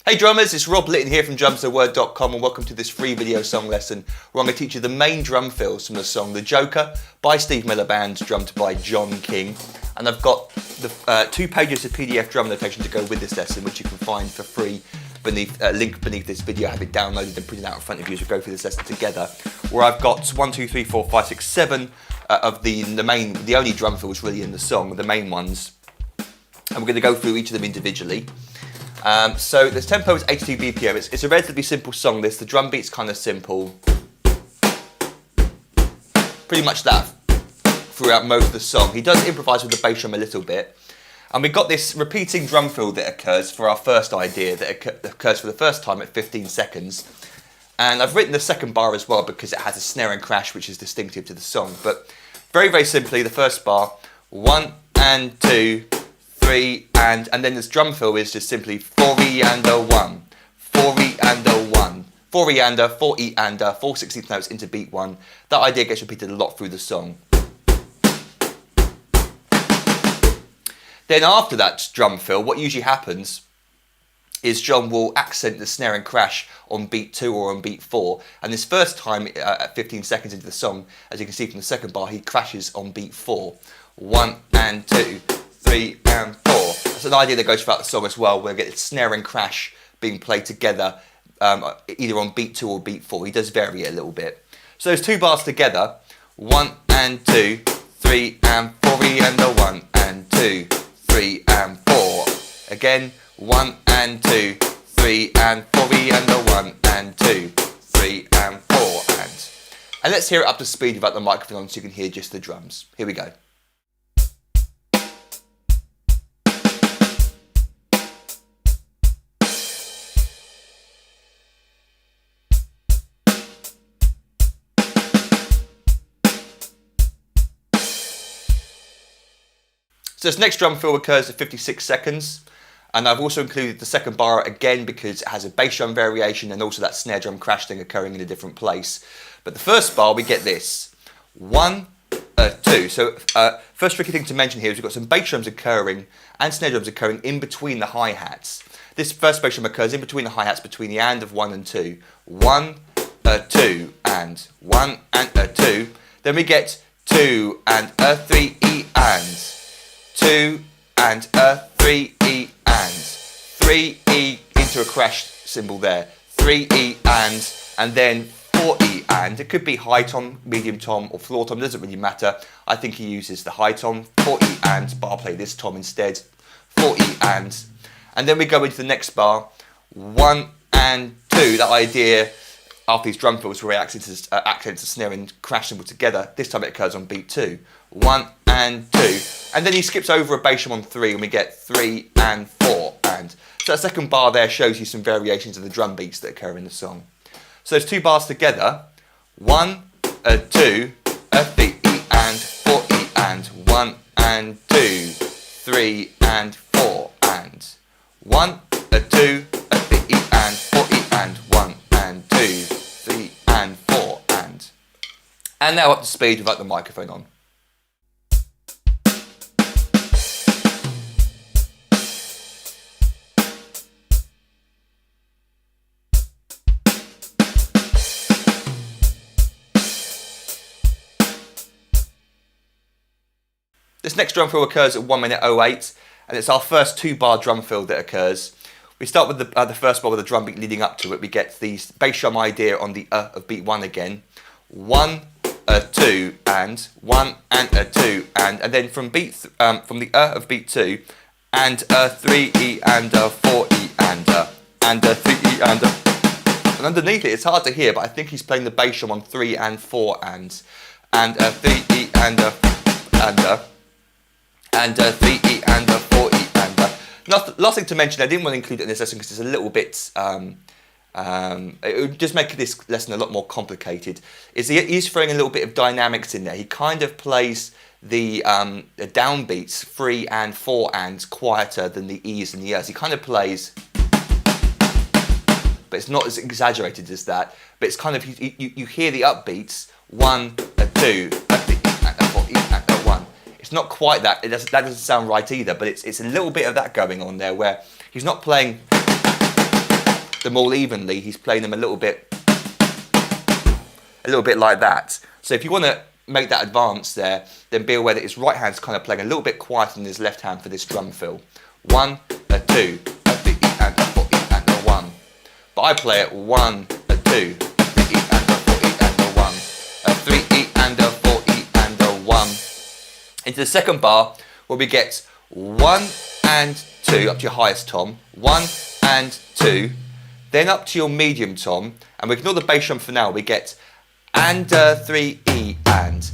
Hey drummers, it's Rob Litton here from drumstheword.com and welcome to this free video song lesson where I'm going to teach you the main drum fills from the song The Joker by Steve Miller Band, drummed by John King. And I've got the 2 pages of PDF drum notation to go with this lesson, which you can find for free beneath link beneath this video. I have it downloaded and printed out in front of you as we go through this lesson together, where I've got 1, 2, 3, 4, 5, 6, 7 of the only drum fills really in the song, the main ones. And we're going to go through each of them individually. So the tempo is 82 BPM. It's a relatively simple song. The drum beat's kind of simple. Pretty much that throughout most of the song. He does improvise with the bass drum a little bit. And we've got this repeating drum fill that occurs for our first idea, that occurs for the first time at 15 seconds. And I've written the second bar as well because it has a snare and crash which is distinctive to the song. But very, very simply, the first bar, 1 and 2, 3 and then this drum fill is just simply 4E and a 1, 4E and a 1, 4E and a, 4E and a, 4/16 notes into beat 1. That idea gets repeated a lot through the song. Then after that drum fill, what usually happens is John will accent the snare and crash on beat 2 or on beat 4. And this first time at 15 seconds into the song, as you can see from the second bar, he crashes on beat 4. 1 and 2, 3 and 4. That's an idea that goes throughout the song as well, where we get the snare and crash being played together, either on beat 2 or beat 4. He does vary it a little bit. So those 2 bars together, 1 and 2, 3 and 4E and a 1 and 2, 3 and 4. Again, 1 and 2, 3 and 4E and a 1 and 2, 3 and 4 and let's hear it up to speed without the microphone on so you can hear just the drums. Here we go. So this next drum fill occurs at 56 seconds, and I've also included the second bar again because it has a bass drum variation and also that snare drum crash thing occurring in a different place. But the first bar, we get this, 1, 2. So first tricky thing to mention here is we've got some bass drums occurring and snare drums occurring in between the hi-hats. This first bass drum occurs in between the hi-hats between the and of 1 and 2. 1, 2 and 1 and 2. Then we get 2 and 3E and 2 and 3E and 3E into a crash cymbal there, 3E and then 4E and. It could be high tom, medium tom or floor tom, doesn't really matter. I think he uses the high tom, 4E and, but I'll play this tom instead, 4E and then we go into the next bar, 1 and 2, that idea after these drum fills where he accents the snare and crash cymbal together. This time it occurs on beat 2, 1 and 2. And then he skips over a bass drum on 3 and we get 3 and 4 and. So that second bar there shows you some variations of the drum beats that occur in the song. So those 2 bars together, 1, 2, 3E and 4E and 1 and 2, 3 and 4 and 1, 2, 3E and 4E and 1 and 2, 3 and 4 and now up to speed without the microphone on. This next drum fill occurs at 1 minute 08, and it's our first 2-bar drum fill that occurs. We start with the first bar with the drum beat leading up to it. We get the bass drum idea on the of beat 1 again. 1, 2 and 1 and 2 and then from the of beat 2 and 3E and 4E and 3E and underneath it, it's hard to hear, but I think he's playing the bass drum on 3 and 4 and 3E and 3E and 4E and last thing to mention, I didn't want to include it in this lesson because it's a little bit it would just make this lesson a lot more complicated, is he's throwing a little bit of dynamics in there. He kind of plays the downbeats 3 and 4 and quieter than the E's and the R's. He kind of plays, but it's not as exaggerated as that, but it's kind of, you hear the upbeats, 1, 2, 3, 4, 1. It's not quite that, that doesn't sound right either, but it's a little bit of that going on there where he's not playing them all evenly, he's playing them a little bit like that. So if you want to make that advance there, then be aware that his right hand's kind of playing a little bit quieter than his left hand for this drum fill. 1, a 2, a 3 and a 4 and a 1. But I play it 1, a 2, a 3 and a 4 and a 1, a 3 and a 4 and a 1. Into the second bar, where we get 1 and 2 up to your highest tom, 1 and 2, then up to your medium tom, and we ignore the bass drum for now. We get and a 3 E and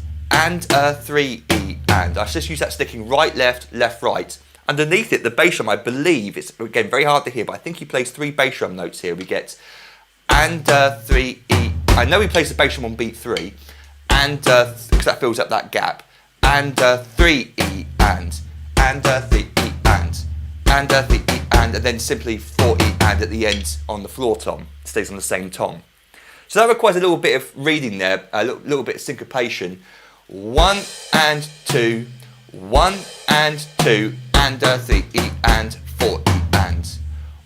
a 3 E and. I just use that sticking right, left, left, right. Underneath it, the bass drum, I believe, it's again very hard to hear, but I think he plays 3 bass drum notes here. We get and 3 E. I know he plays the bass drum on beat 3, and because that fills up that gap. And 3 E and 3 E and 3 E and then simply 4 E and at the end on the floor tom. It stays on the same tom. So that requires a little bit of reading there, a little bit of syncopation. 1 and 2, 1 and 2 and 3 E and 4 E and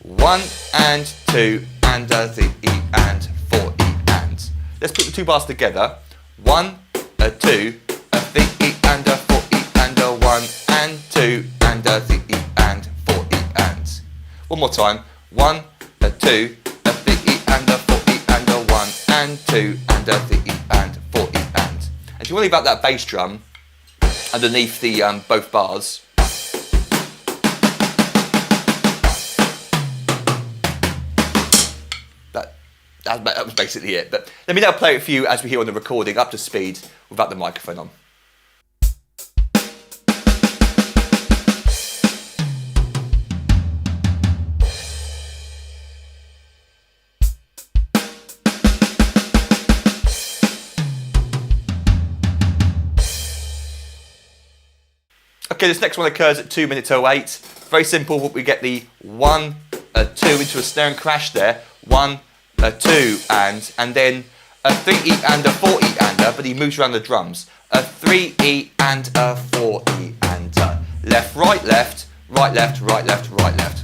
1 and 2 and 3 E and 4 E and. Let's put the 2 bars together. 1, a 2, a 3 E and a 4 E and a 1 and 2 and 3 E and 4 E and. One more time. 1, a 2, a 3 E and a 4 E and a 1 and 2 and 3 E and 4 E and. And if you want to leave out that bass drum underneath the both bars. That was basically it. But let me now play it for you as we hear on the recording, up to speed, without the microphone on. Okay, this next one occurs at 2 minutes 08. Very simple, we get the 1, a 2 into a snare and crash there. 1, a 2 and then a 3 E and a 4 E and, but he moves around the drums. A 3 E and a 4 E and. Left, right, left, right, left, right, left, right, left.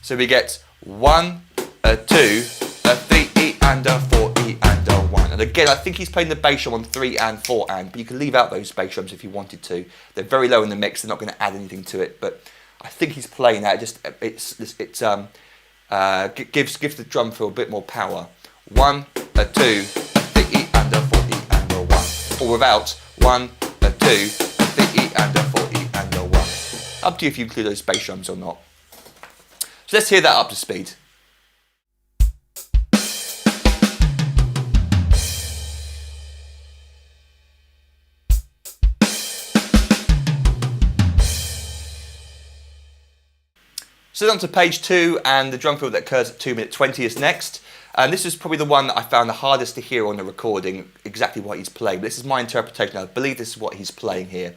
So we get 1, a 2, a 3 E and a 4 E and a 1. And again, I think he's playing the bass drum on 3 and 4 and, but you can leave out those bass drums if you wanted to. They're very low in the mix, they're not going to add anything to it, but I think he's playing that. Gives the drum fill a bit more power. 1, a 2, a 3 E and a 4 E and a 1. Or without 1, a 2, a 3 E and a 4 E and a 1. Up to you if you include those bass drums or not. So let's hear that up to speed. So on to page 2, and the drum fill that occurs at 2 minutes 20 is next. And this is probably the one that I found the hardest to hear on the recording, exactly what he's playing. But this is my interpretation. I believe this is what he's playing here.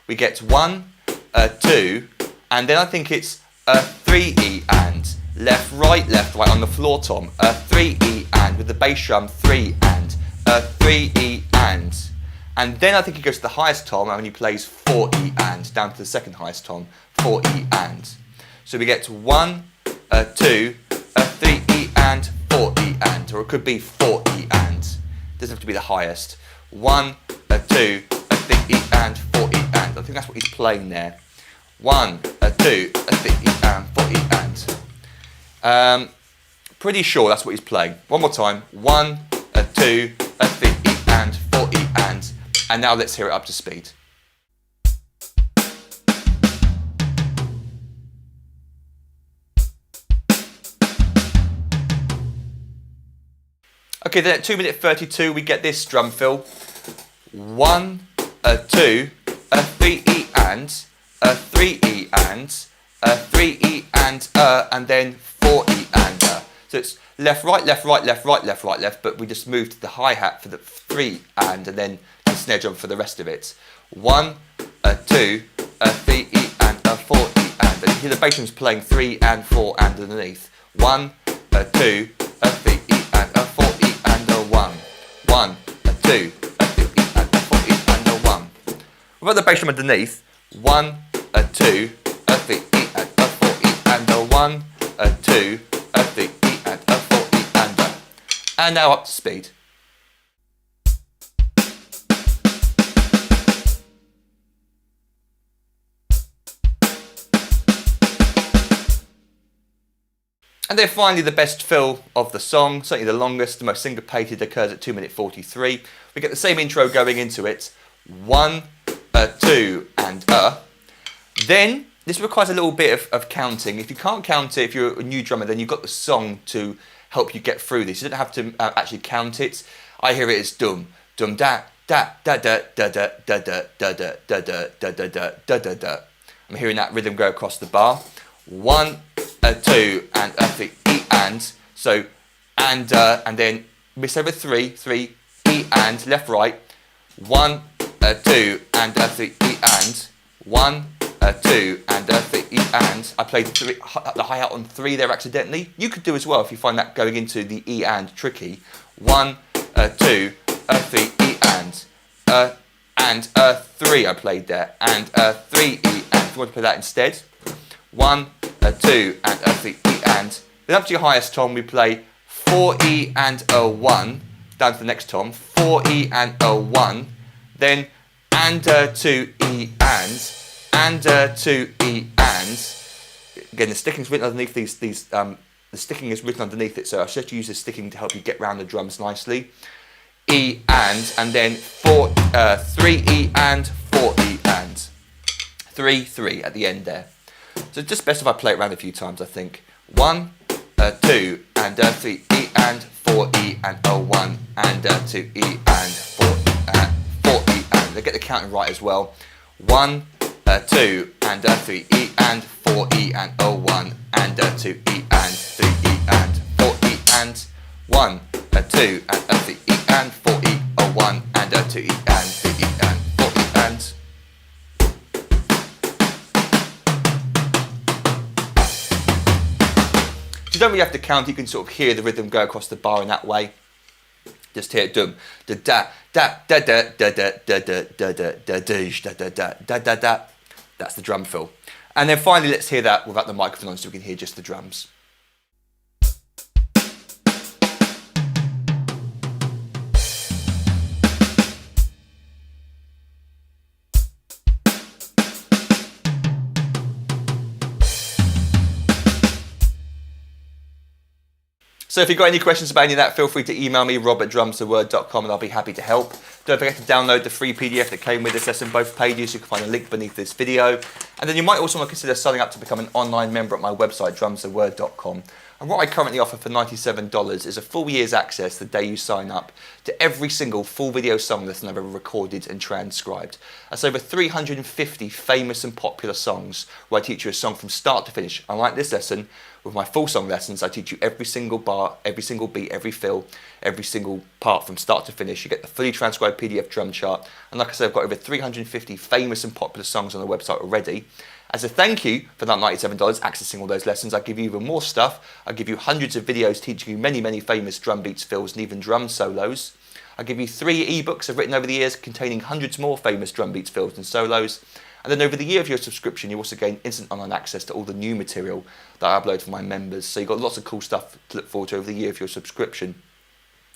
We get 1, a 2, and then I think it's a 3 E and. Left, right on the floor tom. A 3 E and with the bass drum 3 and. A 3 E and. And then I think he goes to the highest tom and he plays 4 E and, down to the second highest tom, 4 E and. So we get 1, a 2, a 3 E and, 4 E and, or it could be 4 E and. Doesn't have to be the highest. 1, a 2, a 3 E and, 4 E and. I think that's what he's playing there. 1, a 2, a 3 E and, 4 E and. Pretty sure that's what he's playing. One more time. 1, a 2, a 3 E and, 4 E and. And now let's hear it up to speed. Okay, then at 2 minutes 32 we get this drum fill. 1, a 2, a 3 E and, a 3 E and, a 3 E and then 4 E and. So it's left, right, left, right, left, right, left, right, left, but we just moved the hi-hat for the 3 and then the snare drum for the rest of it. 1, a 2, a 3 E and, a 4 E and. And you hear the bass drum's playing 3 and 4 and underneath. 1, a 2, a 3 E and, a 4 E and a 1. 1, a 2, a 3 E and, a 4 E and a 1. Without the bass drum underneath. 1, a 2, a 3 E and, a 4 E and a 1, 2, a 3, E and a 4, E and a. And now up to speed. And then finally the best fill of the song, certainly the longest, the most syncopated, occurs at 2 minutes 43. We get the same intro going into it. 1, a 2 and a. Then this requires a little bit of counting. If you can't count it, if you're a new drummer, then you've got the song to help you get through this. You don't have to actually count it. I hear it as dum, dum da, da, da, da, da, da, da, da, da, da, da, da, da, da, da, da, da. I'm hearing that rhythm go across the bar. 1, a 2 and a 3, E and. So and then miss over 3, E and, left right. 1, a 2 and a 3, E and. 1, a 2 and a 3, E and. I played the hi-hat on 3 there accidentally. You could do as well if you find that going into the E and tricky. 1, a 2, a 3, E and a 3 I played there, and a 3 E and. If you want to play that instead. 1, a 2 and a 3 E and. Then up to your highest tom we play 4 E and a 1. Down to the next tom, 4 E and a 1. Then and a 2 E and a 2 E and. Again, the sticking's written underneath these. The sticking is written underneath it, so I should use the sticking to help you get round the drums nicely. E and then 3 E and 4 E and 3 at the end there. So it's just best if I play it around a few times, I think. 1, a 2 and a 3 E and 4 E and a 1 and a 2 E and 4 E and 4 E and. They get the counting right as well. 1, a 2 and a 3 E and 4 E and a 1 and a 2 E and 3 E and 4 E and 1, a 2 and a 3 E and 4 E, a 1 and a 2 E and 3 E and 4 E and. So you don't really have to count, you can sort of hear the rhythm go across the bar in that way. Just hear it dum da da da da da da da da da da da da da da da da. That's the drum fill. And then finally let's hear that without the microphone on so we can hear just the drums. So if you've got any questions about any of that, feel free to email me, rob@drumstheword.com, and I'll be happy to help. Don't forget to download the free PDF that came with this lesson, both pages. You can find a link beneath this video. And then you might also want to consider signing up to become an online member at my website, drumstheword.com. And what I currently offer for $97 is a full year's access the day you sign up to every single full video song lesson I've ever recorded and transcribed. That's over 350 famous and popular songs where I teach you a song from start to finish. Unlike this lesson, with my full song lessons, I teach you every single bar, every single beat, every fill, every single part from start to finish. You get the fully transcribed PDF drum chart. And like I said, I've got over 350 famous and popular songs on the website already. As a thank you for that $97 accessing all those lessons, I give you even more stuff. I give you hundreds of videos teaching you many, many famous drum beats, fills, and even drum solos. I give you 3 ebooks I've written over the years containing hundreds more famous drum beats, fills, and solos. And then over the year of your subscription, you also gain instant online access to all the new material that I upload for my members. So you've got lots of cool stuff to look forward to over the year of your subscription.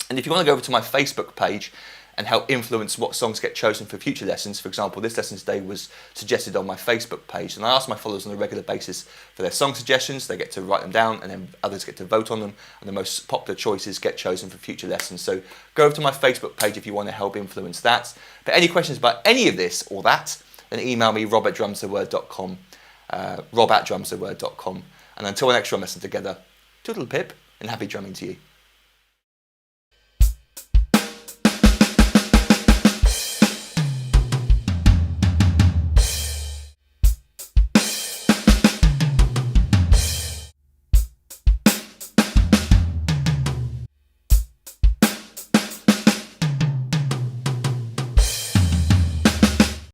And if you want to go over to my Facebook page and help influence what songs get chosen for future lessons, for example, this lesson today was suggested on my Facebook page, and I ask my followers on a regular basis for their song suggestions. They get to write them down, and then others get to vote on them, and the most popular choices get chosen for future lessons. So go over to my Facebook page if you want to help influence that. But any questions about any of this or that, then email me, rob@drumstheword.com, rob@drumstheword.com. And until our next drum lesson together, toodle pip and happy drumming to you.